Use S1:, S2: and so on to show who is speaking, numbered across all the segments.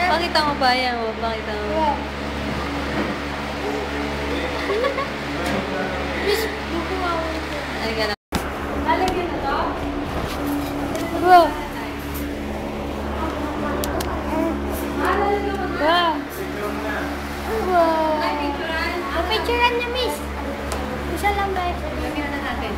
S1: Pakita mo ba yan? Pakita mo.
S2: Miss, bukuha ko.
S1: Ay, gano'n.
S2: Lalagyan na to? Wow. Wow. Wow. Picturean niya, miss. Isa lang, guys.
S1: Lagyan na natin.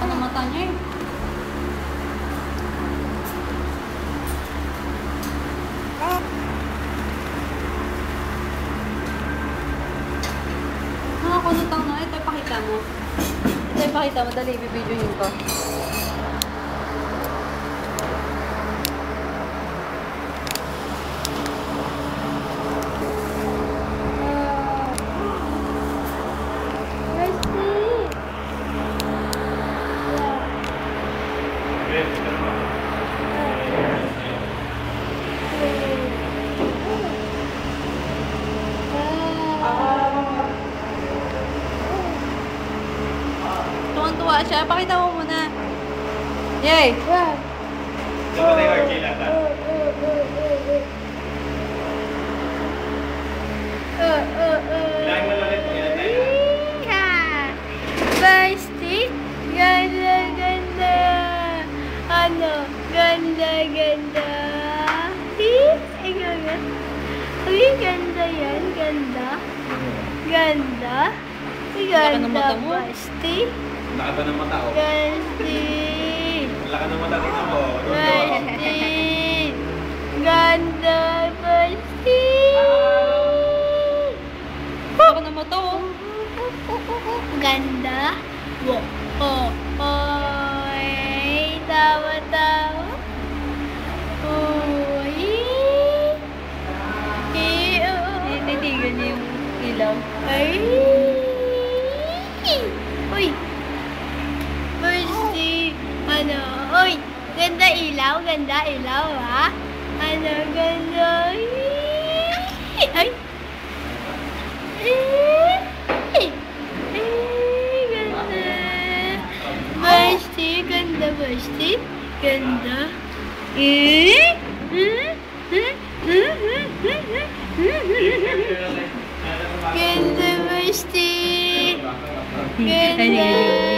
S1: Ano mata niya eh? Nakakulutang na. Ito ipakita mo. Ito ipakita mo. Dali, bibidyohin ko. Tuwan-tuwa siya. Pakita mo muna. Yay!
S3: Dapat tayo magkilata. Kailangan mo ulit. Kailan tayo?
S2: Basti, ganda, ganda. Ano? Ganda, ganda. Ay, ganda. Ay, ganda yan. Ganda. Ganda. Ay,
S1: Laki ng
S2: ganda.
S1: mata mo.
S2: Basti.
S3: Laka ba ng mata ko?
S2: Basti.
S3: Laka ng mata tingnan mo.
S2: Basti. Ganda. Basti.
S1: Ako na mo to.
S2: Ganda. Wow. Oh. Oy. Tawa-tawa. Oy.
S1: Titigan niya yung ilaw.
S2: Ay. Uy. Mercy. Ano? Uy. Ganda ilaw. Ganda ilaw, ha? Ano? Ganda. Ay. Ay. Ganda. Mercy. Ganda, Mercy. Ganda. Ganda, Mercy. Ganda.